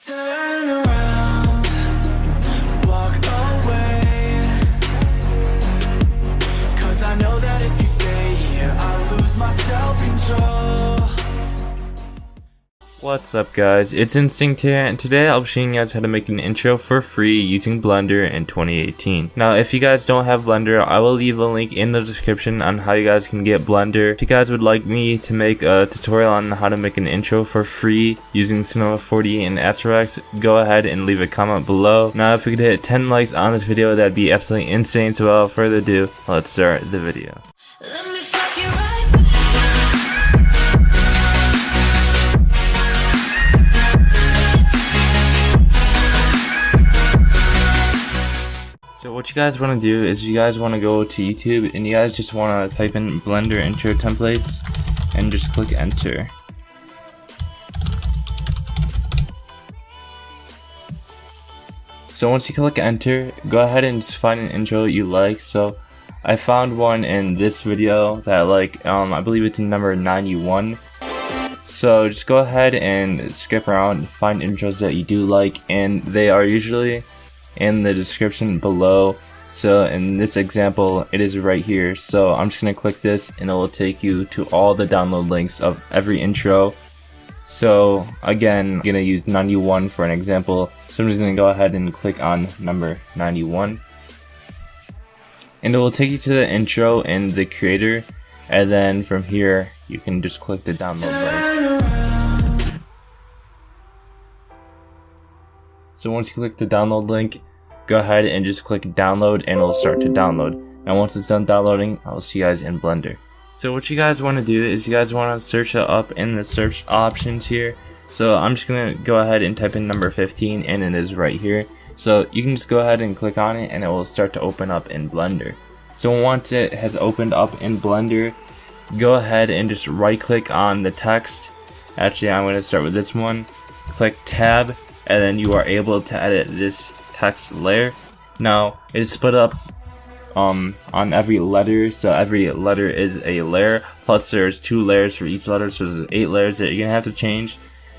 Turn around, walk away, 'cause I know that if you stay here, I'll lose my self-control. What's up guys, it's Instinct here, and today I'll be showing you guys how to make an intro for free using Blender in 2018. Now if you guys don't have Blender, I will leave a link in the description on how you guys can get Blender. If you guys would like me to make a tutorial on how to make an intro for free using Cinema 4D and After Effects, go ahead and leave a comment below. Now if we could hit 10 likes on this video, that'd be absolutely insane. So without further ado, let's start the video. Let me fuck you right. So what you guys want to do is you guys want to go to YouTube and you guys just want to type in Blender intro templates and just click enter. So once you click enter, go ahead and just find an intro you like. So I found one in this video that I like, I believe it's number 91. So just go ahead and skip around and find intros that you do like, and they are usually in the description below. So in this example, it is right here. So I'm just gonna click this and it will take you to all the download links of every intro. So again, I'm gonna use 91 for an example. So I'm just gonna go ahead and click on number 91. And it will take you to the intro and the creator. And then from here, you can just click the download link. So once you click the download link, go ahead and just click download and it'll start to download. And once it's done downloading, I'll see you guys in Blender. So what you guys want to do is you guys want to search it up in the search options here. So I'm just going to go ahead and type in number 15 and it is right here. So you can just go ahead and click on it and it will start to open up in Blender. So once it has opened up in Blender, go ahead and just right click on the text. Actually, I'm going to start with this one. Click tab, and then you are able to edit this text layer. Now it is split up on every letter, so every letter is a layer, plus there's 2 layers for each letter, so there's 8 layers that you're gonna have to change.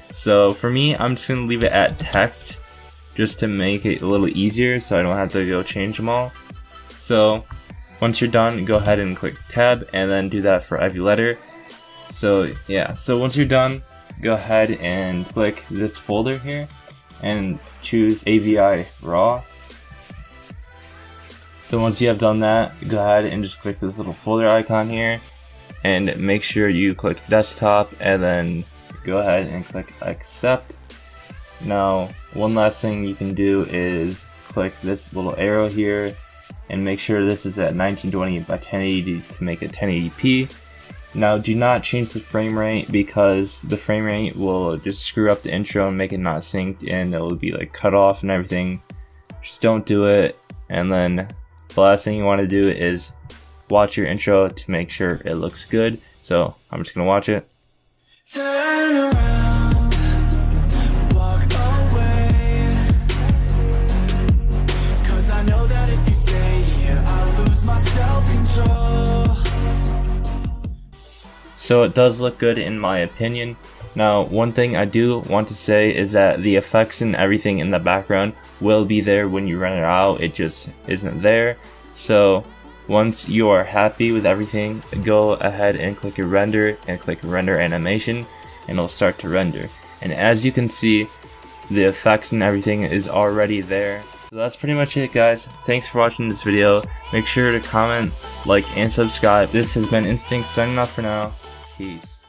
So for me, I'm just gonna leave it at text just to make it a little easier so I don't have to go change them all. So once you're done, go ahead and click tab and then do that for every letter. So yeah, so once you're done, go ahead and click this folder here and choose AVI raw. So once you have done that, go ahead and just click this little folder icon here and make sure you click desktop and then go ahead and click accept. Now one last thing you can do is click this little arrow here and make sure this is at 1920 by 1080 to make it 1080p. Now do not change the frame rate because the frame rate will just screw up the intro and make it not synced and it will be like cut off and everything. Just don't do it. And then the last thing you want to do is watch your intro to make sure it looks good. So I'm just gonna watch it. Turn around, walk away, 'cause I know that if you stay here, I'll lose my self-control. So it does look good in my opinion. Now one thing I do want to say is that the effects and everything in the background will be there when you run it out, it just isn't there. So once you are happy with everything, go ahead and click render and click render animation and it'll start to render. And as you can see, the effects and everything is already there. So that's pretty much it guys. Thanks for watching this video. Make sure to comment, like, and subscribe. This has been Instinct signing off for now. Peace.